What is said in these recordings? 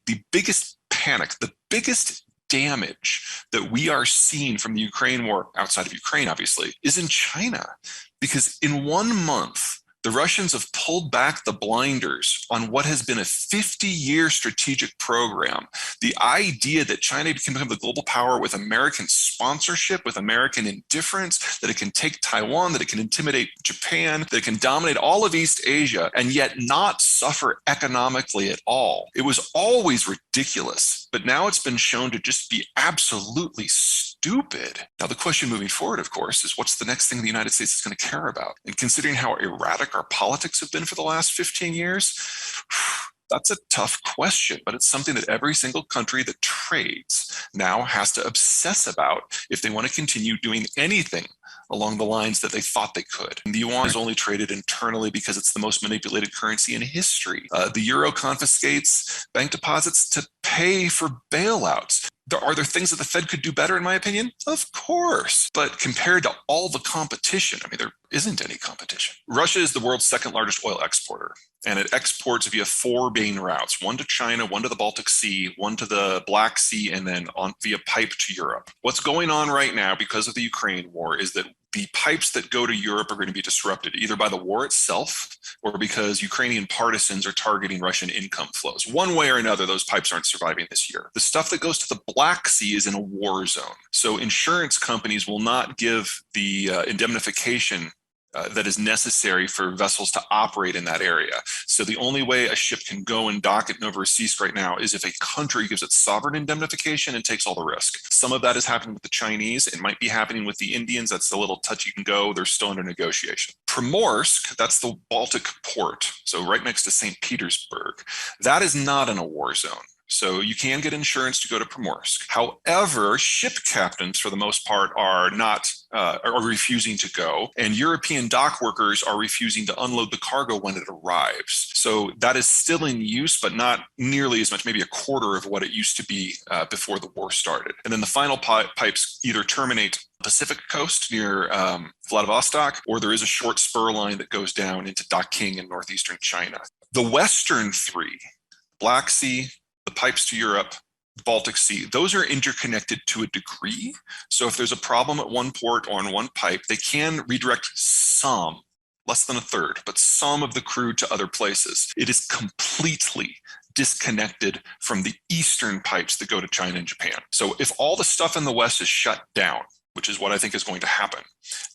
the biggest panic, the biggest damage that we are seeing from the Ukraine war, outside of Ukraine, obviously, is in China. Because in 1 month, the Russians have pulled back the blinders on what has been a 50-year strategic program. The idea that China can become the global power with American sponsorship, with American indifference, that it can take Taiwan, that it can intimidate Japan, that it can dominate all of East Asia, and yet not suffer economically at all. It was always ridiculous, but now it's been shown to just be absolutely stupid. Now, the question moving forward, of course, is what's the next thing the United States is going to care about? And considering how erratic our politics have been for the last 15 years, that's a tough question, but it's something that every single country that trades now has to obsess about if they want to continue doing anything along the lines that they thought they could. And the yuan is only traded internally because it's the most manipulated currency in history. The euro confiscates bank deposits to pay for bailouts. Are there things that the Fed could do better, in my opinion? Of course. But compared to all the competition, I mean, there isn't any competition. Russia is the world's second largest oil exporter, and it exports via 4 main routes, one to China, one to the Baltic Sea, one to the Black Sea, and then on via pipe to Europe. What's going on right now because of the Ukraine war is that the pipes that go to Europe are going to be disrupted either by the war itself or because Ukrainian partisans are targeting Russian income flows. One way or another, those pipes aren't surviving this year. The stuff that goes to the Black Sea is in a war zone. So insurance companies will not give the indemnification that is necessary for vessels to operate in that area. So the only way a ship can go and dock at Novorossiysk right now is if a country gives it sovereign indemnification and takes all the risk. Some of that is happening with the Chinese. It might be happening with the Indians. That's a little touch you can go. They're still under negotiation. Primorsk, that's the Baltic port, so right next to St. Petersburg. That is not in a war zone. So you can get insurance to go to Primorsk. However, ship captains, for the most part, are refusing to go, and European dock workers are refusing to unload the cargo when it arrives. So that is still in use, but not nearly as much, maybe a quarter of what it used to be before the war started. And then the final pipes either terminate Pacific coast near Vladivostok, or there is a short spur line that goes down into Docking in northeastern China. The western 3, Black Sea, the pipes to Europe, Baltic Sea, those are interconnected to a degree. So if there's a problem at one port or on one pipe, they can redirect some, less than a third, but some of the crude to other places. It is completely disconnected from the eastern pipes that go to China and Japan. So if all the stuff in the West is shut down, which is what I think is going to happen,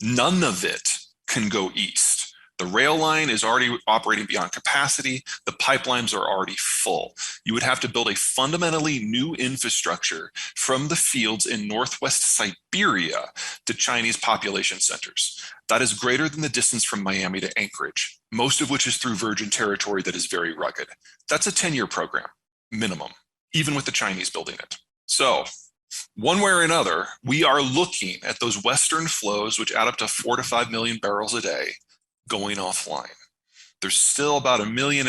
none of it can go east. The rail line is already operating beyond capacity. The pipelines are already full. You would have to build a fundamentally new infrastructure from the fields in northwest Siberia to Chinese population centers. That is greater than the distance from Miami to Anchorage, most of which is through virgin territory that is very rugged. That's a 10-year program, minimum, even with the Chinese building it. So one way or another, we are looking at those Western flows, which add up to 4 to 5 million barrels a day, going offline. There's still about 1.5 million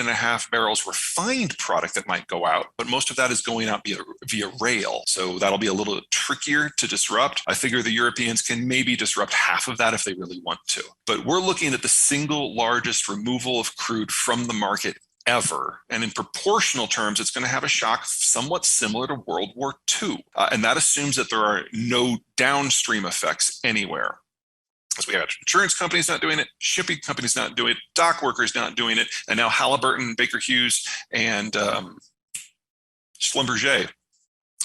barrels refined product that might go out, but most of that is going out via rail. So that'll be a little trickier to disrupt. I figure the Europeans can maybe disrupt half of that if they really want to. But we're looking at the single largest removal of crude from the market ever. And in proportional terms, it's going to have a shock somewhat similar to World War II. And that assumes that there are no downstream effects anywhere. Because we have insurance companies not doing it, shipping companies not doing it, dock workers not doing it, and now Halliburton, Baker Hughes, and Schlumberger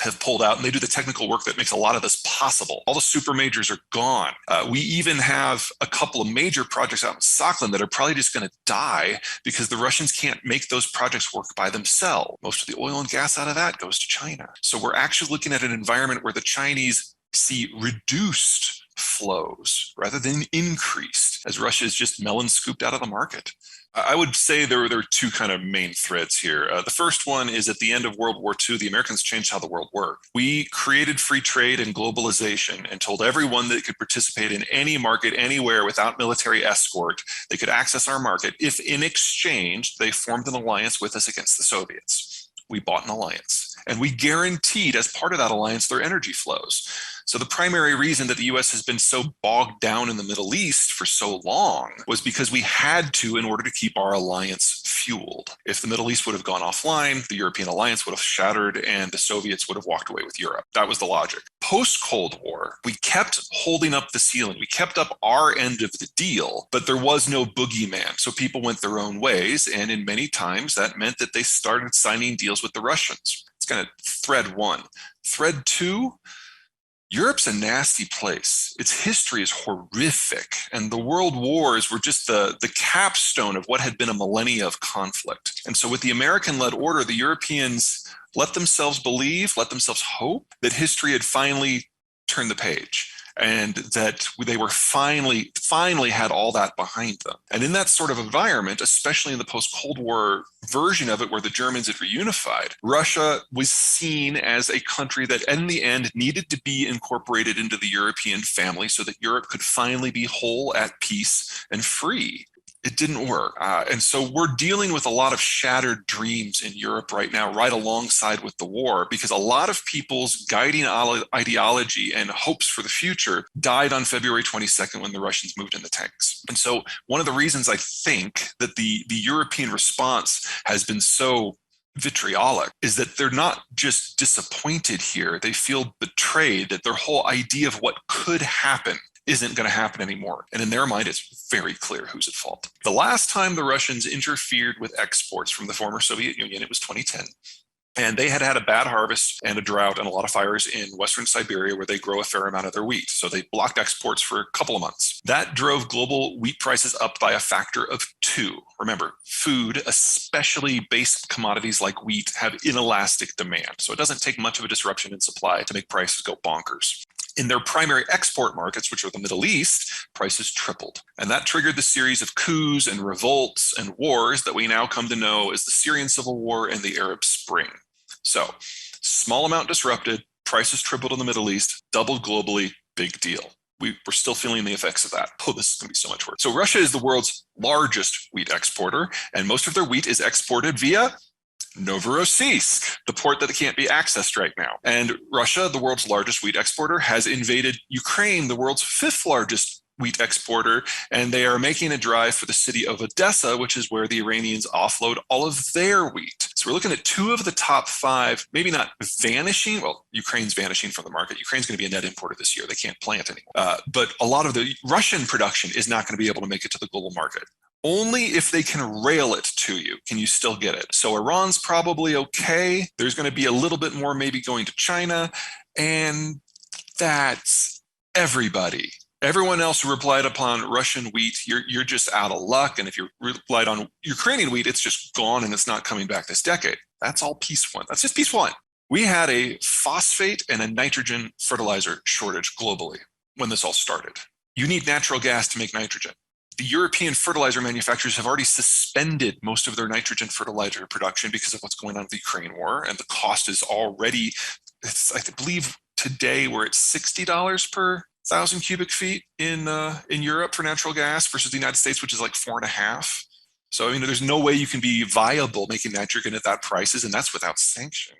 have pulled out, and they do the technical work that makes a lot of this possible. All the super majors are gone. We even have a couple of major projects out in Sakhalin that are probably just going to die because the Russians can't make those projects work by themselves. Most of the oil and gas out of that goes to China. So we're actually looking at an environment where the Chinese see reduced flows rather than increased, as Russia is just melon scooped out of the market. I would say there are 2 kind of main threads here. The first one is at the end of World War II, the Americans changed how the world worked. We created free trade and globalization and told everyone that they could participate in any market anywhere without military escort. They could access our market if in exchange they formed an alliance with us against the Soviets. We bought an alliance, and we guaranteed as part of that alliance their energy flows. So the primary reason that the US has been so bogged down in the Middle East for so long was because we had to in order to keep our alliance fueled. If the Middle East would have gone offline, the European alliance would have shattered and the Soviets would have walked away with Europe. That was the logic. Post-Cold War, we kept holding up the ceiling. We kept up our end of the deal, but there was no boogeyman. So people went their own ways. And in many times, that meant that they started signing deals with the Russians. It's kind of thread one. Thread two, Europe's a nasty place. Its history is horrific, and the world wars were just the capstone of what had been a millennia of conflict. And so with the American-led order, the Europeans let themselves believe, let themselves hope that history had finally turned the page and that they were finally had all that behind them. And in that sort of environment, especially in the post-Cold War version of it where the Germans had reunified, Russia was seen as a country that in the end needed to be incorporated into the European family so that Europe could finally be whole, at peace, and free. It didn't work. And so we're dealing with a lot of shattered dreams in Europe right now, right alongside with the war, because a lot of people's guiding ideology and hopes for the future died on February 22nd when the Russians moved in the tanks. And so one of the reasons I think that the European response has been so vitriolic is that they're not just disappointed here. They feel betrayed, that their whole idea of what could happen isn't going to happen anymore. And in their mind, it's very clear who's at fault. The last time the Russians interfered with exports from the former Soviet Union, it was 2010. And they had had a bad harvest and a drought and a lot of fires in Western Siberia where they grow a fair amount of their wheat. So they blocked exports for a couple of months. That drove global wheat prices up by a factor of 2. Remember, food, especially base commodities like wheat, have inelastic demand. So it doesn't take much of a disruption in supply to make prices go bonkers. In their primary export markets, which are the Middle East, prices tripled. And that triggered the series of coups and revolts and wars that we now come to know as the Syrian Civil War and the Arab Spring. So, small amount disrupted, prices tripled in the Middle East, doubled globally, big deal. We're still feeling the effects of that. Oh, this is going to be so much work. So Russia is the world's largest wheat exporter, and most of their wheat is exported via Novorossiysk, the port that can't be accessed right now. And Russia, the world's largest wheat exporter, has invaded Ukraine, the world's 5th largest wheat exporter, and they are making a drive for the city of Odessa, which is where the Iranians offload all of their wheat. So we're looking at 2 of the top 5, maybe not vanishing. Well, Ukraine's vanishing from the market. Ukraine's going to be a net importer this year. They can't plant anymore. But a lot of the Russian production is not going to be able to make it to the global market. Only if they can rail it to you can you still get it. So Iran's probably okay. There's going to be a little bit more maybe going to China, and that's everybody. Everyone else who relied upon Russian wheat, you're just out of luck. And if you relied on Ukrainian wheat, it's just gone and it's not coming back this decade. That's all piece 1. That's just piece 1. We had a phosphate and a nitrogen fertilizer shortage globally when this all started. You need natural gas to make nitrogen. The European fertilizer manufacturers have already suspended most of their nitrogen fertilizer production because of what's going on with the Ukraine war, and the cost is already, I believe today we're at $60 per 1,000 cubic feet in Europe for natural gas versus the United States, which is like 4.5. So I mean, there's no way you can be viable making nitrogen at that prices, and that's without sanctions.